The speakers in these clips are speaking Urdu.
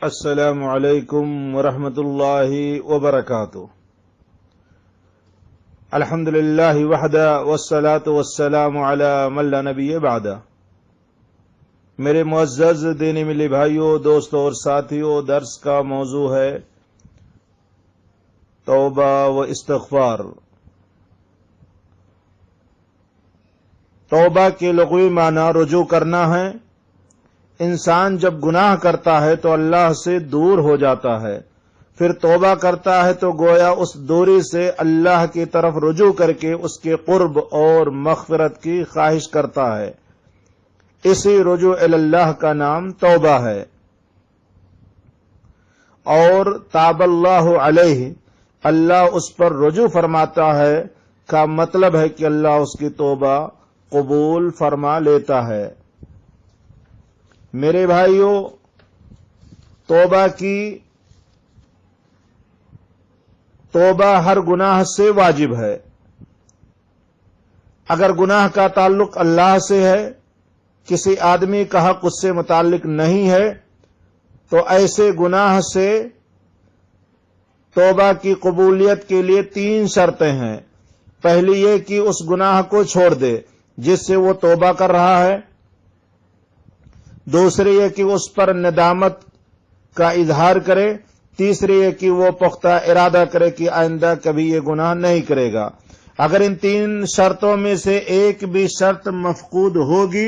السلام علیکم ورحمۃ اللہ وبرکاتہ۔ الحمد للہ وحدہ والصلاة والسلام علی من لا نبی بعدہ۔ میرے معزز دینی ملی بھائیوں، دوستوں اور ساتھیوں، درس کا موضوع ہے توبہ و استغفار۔ توبہ کے لغوی معنی رجوع کرنا ہے۔ انسان جب گناہ کرتا ہے تو اللہ سے دور ہو جاتا ہے، پھر توبہ کرتا ہے تو گویا اس دوری سے اللہ کی طرف رجوع کر کے اس کے قرب اور مغفرت کی خواہش کرتا ہے۔ اسی رجوع اللہ کا نام توبہ ہے۔ اور تاب اللہ علیہ، اللہ اس پر رجوع فرماتا ہے کا مطلب ہے کہ اللہ اس کی توبہ قبول فرما لیتا ہے۔ میرے بھائیوں، توبہ ہر گناہ سے واجب ہے۔ اگر گناہ کا تعلق اللہ سے ہے، کسی آدمی کا حق اس سے متعلق نہیں ہے، تو ایسے گناہ سے توبہ کی قبولیت کے لیے 3 شرطیں ہیں۔ پہلی یہ کہ اس گناہ کو چھوڑ دے جس سے وہ توبہ کر رہا ہے۔ دوسری یہ کہ اس پر ندامت کا اظہار کرے۔ تیسری یہ کہ وہ پختہ ارادہ کرے کہ آئندہ کبھی یہ گناہ نہیں کرے گا۔ اگر ان 3 شرطوں میں سے ایک بھی شرط مفقود ہوگی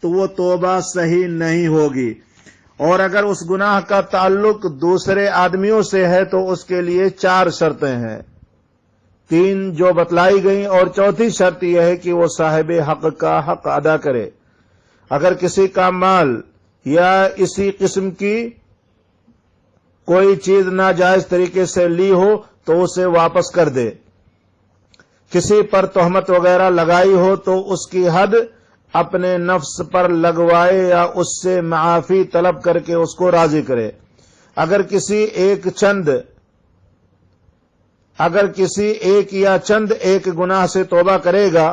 تو وہ توبہ صحیح نہیں ہوگی۔ اور اگر اس گناہ کا تعلق دوسرے آدمیوں سے ہے تو اس کے لیے 4 شرطیں ہیں، 3 جو بتلائی گئیں، اور چوتھی شرط یہ ہے کہ وہ صاحب حق کا حق ادا کرے۔ اگر کسی کا مال یا اسی قسم کی کوئی چیز ناجائز طریقے سے لی ہو تو اسے واپس کر دے۔ کسی پر تہمت وغیرہ لگائی ہو تو اس کی حد اپنے نفس پر لگوائے یا اس سے معافی طلب کر کے اس کو راضی کرے۔ اگر کسی ایک گناہ سے توبہ کرے گا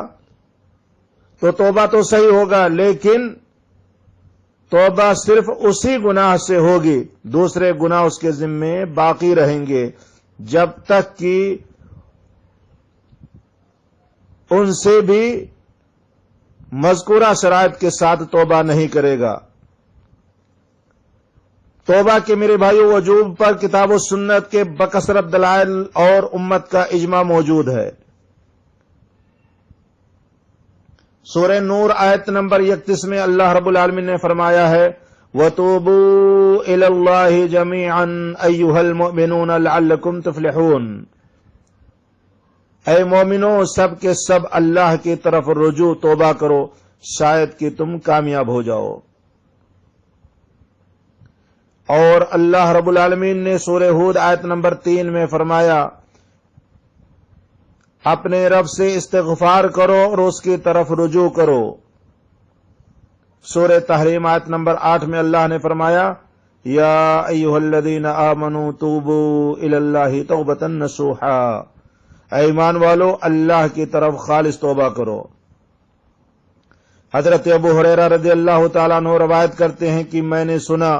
تو توبہ تو صحیح ہوگا، لیکن توبہ صرف اسی گناہ سے ہوگی، دوسرے گناہ اس کے ذمے باقی رہیں گے جب تک کہ ان سے بھی مذکورہ شرائط کے ساتھ توبہ نہیں کرے گا۔ توبہ کے میرے بھائیو وجوب پر کتاب و سنت کے بکثرت دلائل اور امت کا اجماع موجود ہے۔ سورہ نور آیت نمبر 31 میں اللہ رب العالمین نے فرمایا ہے وَتُوبُوا إِلَى اللَّهِ جَمِيعًا أَيُّهَا الْمُؤْمِنُونَ لَعَلَّكُمْ تُفْلِحُونَ۔ اے مومنو، سب کے سب اللہ کی طرف رجوع توبہ کرو، شاید کہ تم کامیاب ہو جاؤ۔ اور اللہ رب العالمین نے سورہ ہود آیت نمبر 3 میں فرمایا اپنے رب سے استغفار کرو اور اس کی طرف رجوع کرو۔ سورہ تحریم آیت نمبر 8 میں اللہ نے فرمایا یا ایھا الذین آمنوا توبوا الی اللہ توبۃ نصوحا، اے ایمان والو اللہ کی طرف خالص توبہ کرو۔ حضرت ابو ہریرہ رضی اللہ تعالیٰ عنہ روایت کرتے ہیں کہ میں نے سنا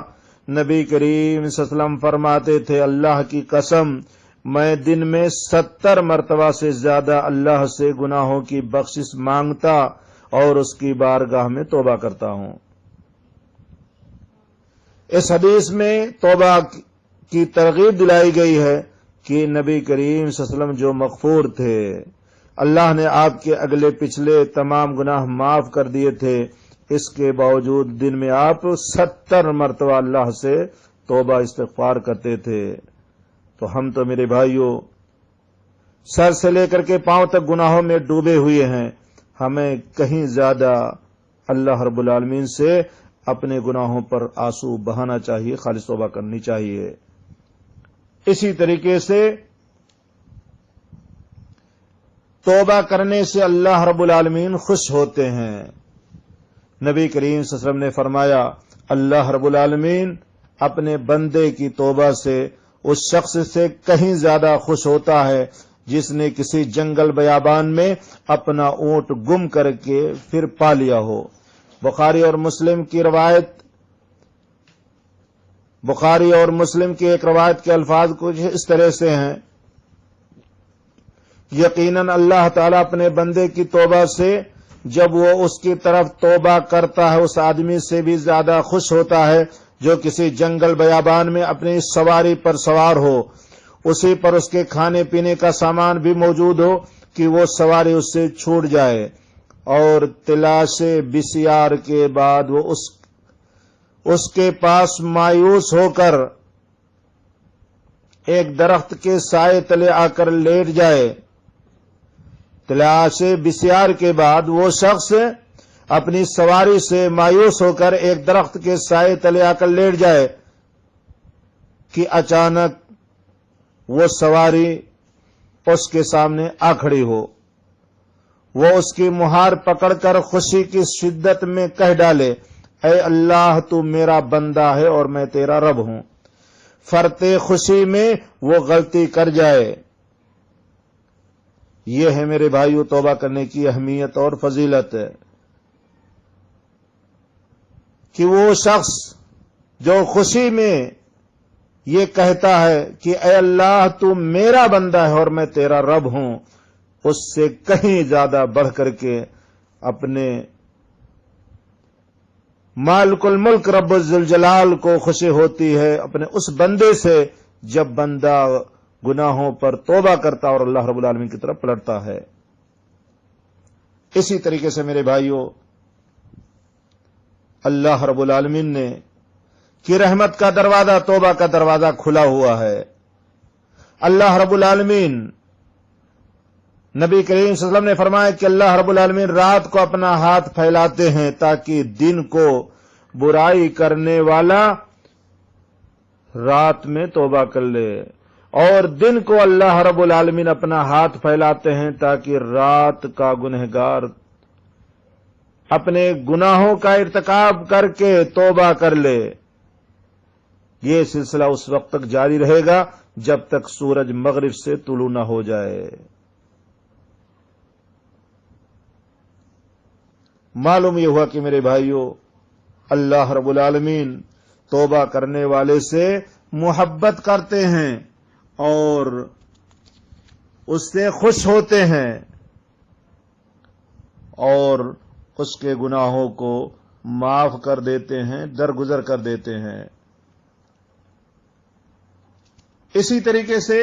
نبی کریم صلی اللہ علیہ وسلم فرماتے تھے اللہ کی قسم میں دن میں 70 مرتبہ سے زیادہ اللہ سے گناہوں کی بخشش مانگتا اور اس کی بارگاہ میں توبہ کرتا ہوں۔ اس حدیث میں توبہ کی ترغیب دلائی گئی ہے کہ نبی کریم صلی اللہ علیہ وسلم جو مغفور تھے، اللہ نے آپ کے اگلے پچھلے تمام گناہ معاف کر دیے تھے، اس کے باوجود دن میں آپ 70 مرتبہ اللہ سے توبہ استغفار کرتے تھے۔ تو ہم تو میرے بھائیوں سر سے لے کر کے پاؤں تک گناہوں میں ڈوبے ہوئے ہیں، ہمیں کہیں زیادہ اللہ رب العالمین سے اپنے گناہوں پر آنسو بہانا چاہیے، خالص توبہ کرنی چاہیے۔ اسی طریقے سے توبہ کرنے سے اللہ رب العالمین خوش ہوتے ہیں۔ نبی کریم صلی اللہ علیہ وسلم نے فرمایا اللہ رب العالمین اپنے بندے کی توبہ سے اس شخص سے کہیں زیادہ خوش ہوتا ہے جس نے کسی جنگل بیابان میں اپنا اونٹ گم کر کے پھر پا لیا ہو۔ بخاری اور مسلم کی روایت بخاری اور مسلم کی ایک روایت کے الفاظ کچھ اس طرح سے ہیں: یقیناً اللہ تعالیٰ اپنے بندے کی توبہ سے جب وہ اس کی طرف توبہ کرتا ہے اس آدمی سے بھی زیادہ خوش ہوتا ہے جو کسی جنگل بیابان میں اپنی سواری پر سوار ہو، اسی پر اس کے کھانے پینے کا سامان بھی موجود ہو کہ وہ سواری اس سے چھوٹ جائے، اور تلاش بسیار کے بعد وہ اس کے پاس مایوس ہو کر ایک درخت کے سائے تلے آ کر لیٹ جائے۔ تلاش بسیار کے بعد وہ شخص اپنی سواری سے مایوس ہو کر ایک درخت کے سائے تلے آ کر لیٹ جائے کہ اچانک وہ سواری اس کے سامنے آ کھڑی ہو، وہ اس کی مہار پکڑ کر خوشی کی شدت میں کہہ ڈالے: اے اللہ، تو میرا بندہ ہے اور میں تیرا رب ہوں۔ فرتے خوشی میں وہ غلطی کر جائے۔ یہ ہے میرے بھائیو توبہ کرنے کی اہمیت اور فضیلت، کہ وہ شخص جو خوشی میں یہ کہتا ہے کہ اے اللہ تو میرا بندہ ہے اور میں تیرا رب ہوں، اس سے کہیں زیادہ بڑھ کر کے اپنے مالک الملک رب الجلال کو خوشی ہوتی ہے اپنے اس بندے سے جب بندہ گناہوں پر توبہ کرتا اور اللہ رب العالمین کی طرف پلٹتا ہے۔ اسی طریقے سے میرے بھائیو اللہ رب العالمین نے کی رحمت کا دروازہ، توبہ کا دروازہ کھلا ہوا ہے۔ اللہ رب العالمین، نبی کریم صلی اللہ علیہ وسلم نے فرمایا کہ اللہ رب العالمین رات کو اپنا ہاتھ پھیلاتے ہیں تاکہ دن کو برائی کرنے والا رات میں توبہ کر لے، اور دن کو اللہ رب العالمین اپنا ہاتھ پھیلاتے ہیں تاکہ رات کا گنہگار اپنے گناہوں کا ارتکاب کر کے توبہ کر لے۔ یہ سلسلہ اس وقت تک جاری رہے گا جب تک سورج مغرب سے طلوع نہ ہو جائے۔ معلوم یہ ہوا کہ میرے بھائیو اللہ رب العالمین توبہ کرنے والے سے محبت کرتے ہیں اور اس سے خوش ہوتے ہیں اور اس کے گناہوں کو معاف کر دیتے ہیں، درگزر کر دیتے ہیں۔ اسی طریقے سے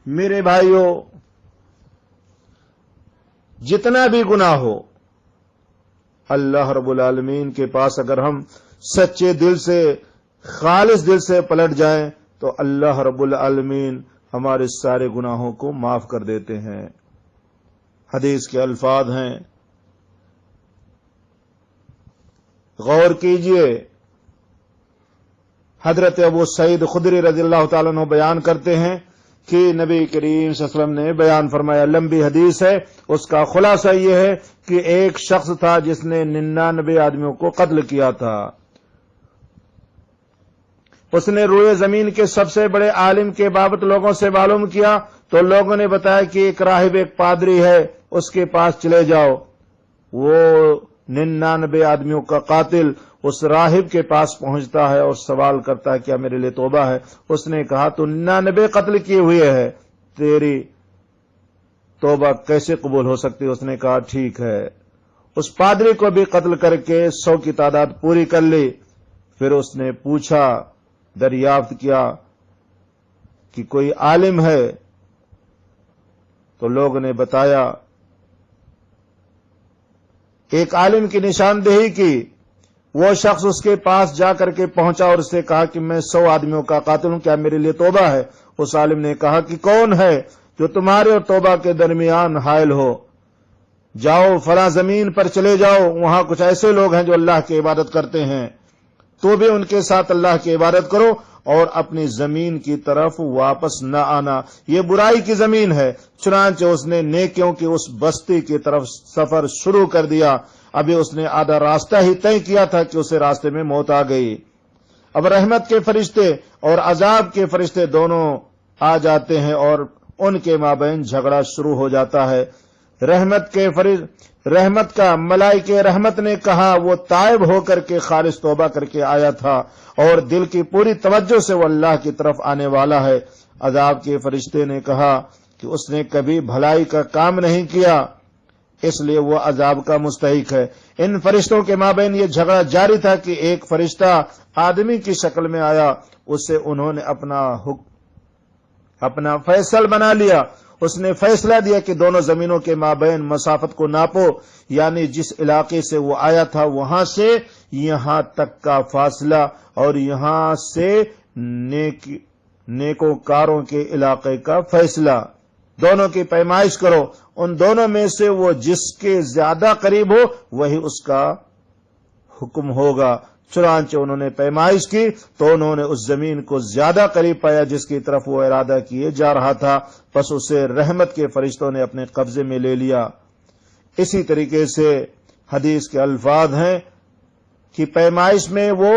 میرے بھائیو جتنا بھی گناہ ہو اللہ رب العالمین کے پاس اگر ہم سچے دل سے، خالص دل سے پلٹ جائیں تو اللہ رب العالمین ہمارے سارے گناہوں کو معاف کر دیتے ہیں۔ حدیث کے الفاظ ہیں، غور کیجئے، حضرت ابو سعید خدری رضی اللہ تعالیٰ عنہ بیان کرتے ہیں کہ نبی کریم صلی اللہ علیہ وسلم نے بیان فرمایا، لمبی حدیث ہے، اس کا خلاصہ یہ ہے کہ ایک شخص تھا جس نے 99 آدمیوں کو قتل کیا تھا۔ اس نے روئے زمین کے سب سے بڑے عالم کے بابت لوگوں سے معلوم کیا تو لوگوں نے بتایا کہ ایک راہب، ایک پادری ہے، اس کے پاس چلے جاؤ۔ وہ 99 آدمیوں کا قاتل اس راہب کے پاس پہنچتا ہے اور سوال کرتا ہے کیا میرے لیے توبہ ہے؟ اس نے کہا تو 99 قتل کیے ہوئے ہے، تیری توبہ کیسے قبول ہو سکتی؟ اس نے کہا ٹھیک ہے۔ اس پادری کو بھی قتل کر کے 100 کی تعداد پوری کر لی۔ پھر اس نے پوچھا، دریافت کیا کہ کوئی عالم ہے؟ تو لوگوں نے بتایا، ایک عالم کی نشاندہی کی۔ وہ شخص اس کے پاس جا کر کے پہنچا اور اس سے کہا کہ میں 100 آدمیوں کا قاتل ہوں، کیا میرے لیے توبہ ہے؟ اس عالم نے کہا کہ کون ہے جو تمہارے اور توبہ کے درمیان حائل ہو؟ جاؤ فلاں زمین پر چلے جاؤ، وہاں کچھ ایسے لوگ ہیں جو اللہ کی عبادت کرتے ہیں، تو بھی ان کے ساتھ اللہ کی عبادت کرو اور اپنی زمین کی طرف واپس نہ آنا، یہ برائی کی زمین ہے۔ چنانچہ اس نے نیکیوں کی اس بستی کی طرف سفر شروع کر دیا۔ ابھی اس نے آدھا راستہ ہی طے کیا تھا کہ اسے راستے میں موت آ گئی۔ اب رحمت کے فرشتے اور عذاب کے فرشتے دونوں آ جاتے ہیں اور ان کے مابین جھگڑا شروع ہو جاتا ہے۔ رحمت کا ملائکہ رحمت نے کہا وہ تائب ہو کر کے خالص توبہ کر کے آیا تھا اور دل کی پوری توجہ سے وہ اللہ کی طرف آنے والا ہے۔ عذاب کے فرشتے نے کہا کہ اس نے کبھی بھلائی کا کام نہیں کیا، اس لیے وہ عذاب کا مستحق ہے۔ ان فرشتوں کے مابین یہ جھگڑا جاری تھا کہ ایک فرشتہ آدمی کی شکل میں آیا، اس سے انہوں نے اپنا فیصل بنا لیا۔ اس نے فیصلہ دیا کہ دونوں زمینوں کے مابین مسافت کو ناپو، یعنی جس علاقے سے وہ آیا تھا وہاں سے یہاں تک کا فاصلہ اور یہاں سے نیکوکاروں کے علاقے کا فیصلہ، دونوں کی پیمائش کرو، ان دونوں میں سے وہ جس کے زیادہ قریب ہو وہی اس کا حکم ہوگا۔ چنانچہ انہوں نے پیمائش کی تو انہوں نے اس زمین کو زیادہ قریب پایا جس کی طرف وہ ارادہ کیے جا رہا تھا، پس اسے رحمت کے فرشتوں نے اپنے قبضے میں لے لیا۔ اسی طریقے سے حدیث کے الفاظ ہیں کہ پیمائش میں وہ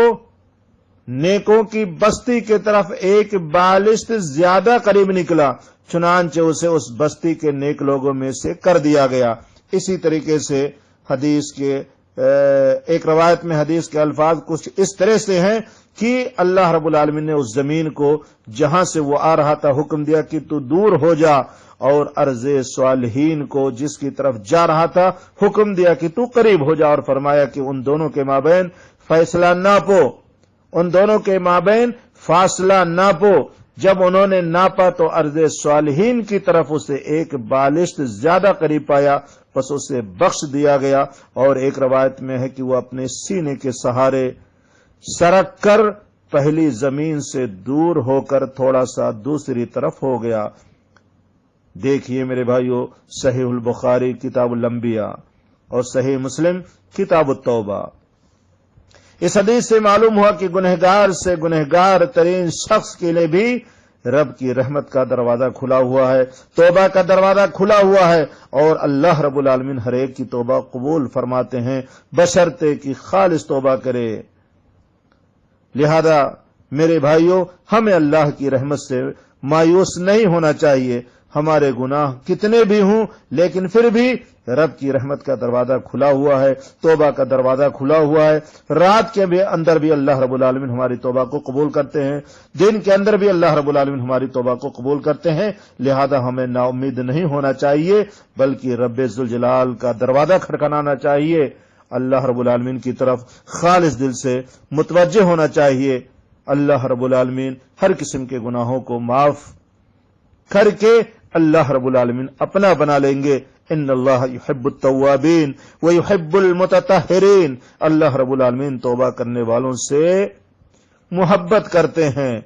نیکوں کی بستی کی طرف ایک بالشت زیادہ قریب نکلا، چنانچہ اسے اس بستی کے نیک لوگوں میں سے کر دیا گیا۔ اسی طریقے سے حدیث کے ایک روایت میں حدیث کے الفاظ کچھ اس طرح سے ہیں کہ اللہ رب العالمین نے اس زمین کو جہاں سے وہ آ رہا تھا حکم دیا کہ تو دور ہو جا، اور ارض صالحین کو جس کی طرف جا رہا تھا حکم دیا کہ تو قریب ہو جا، اور فرمایا کہ ان دونوں کے مابین فیصلہ ناپو، ان دونوں کے مابین فاصلہ ناپو۔ جب انہوں نے ناپا تو ارض صالحین کی طرف اسے ایک بالشت زیادہ قریب پایا، پس اسے بخش دیا گیا۔ اور ایک روایت میں ہے کہ وہ اپنے سینے کے سہارے سرک کر پہلی زمین سے دور ہو کر تھوڑا سا دوسری طرف ہو گیا۔ دیکھیے میرے بھائیو، صحیح البخاری کتاب الانبیاء اور صحیح مسلم کتاب التوبہ، اس حدیث سے معلوم ہوا کہ گنہگار سے گنہگار ترین شخص کے لیے بھی رب کی رحمت کا دروازہ کھلا ہوا ہے، توبہ کا دروازہ کھلا ہوا ہے، اور اللہ رب العالمین ہر ایک کی توبہ قبول فرماتے ہیں بشرطے کہ خالص توبہ کرے۔ لہذا میرے بھائیوں، ہمیں اللہ کی رحمت سے مایوس نہیں ہونا چاہیے، ہمارے گناہ کتنے بھی ہوں لیکن پھر بھی رب کی رحمت کا دروازہ کھلا ہوا ہے، توبہ کا دروازہ کھلا ہوا ہے۔ رات کے اندر بھی اللہ رب العالمین ہماری توبہ کو قبول کرتے ہیں، دن کے اندر بھی اللہ رب العالمین ہماری توبہ کو قبول کرتے ہیں۔ لہذا ہمیں نا امید نہیں ہونا چاہیے بلکہ رب ذوالجلال کا دروازہ کھٹکھٹانا چاہیے، اللہ رب العالمین کی طرف خالص دل سے متوجہ ہونا چاہیے۔ اللہ رب العالمین ہر قسم کے گناہوں کو معاف کر کے اللہ رب العالمین اپنا بنا لیں گے۔ ان اللہ یحب التوابین ویحب المتطہرین، اللہ رب العالمین توبہ کرنے والوں سے محبت کرتے ہیں۔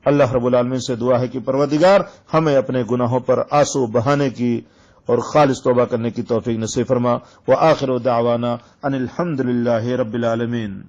اللہ رب العالمین سے دعا ہے کہ پروردگار ہمیں اپنے گناہوں پر آنسو بہانے کی اور خالص توبہ کرنے کی توفیق نصیب فرما۔ وآخر دعوانا ان الحمد للہ رب العالمین۔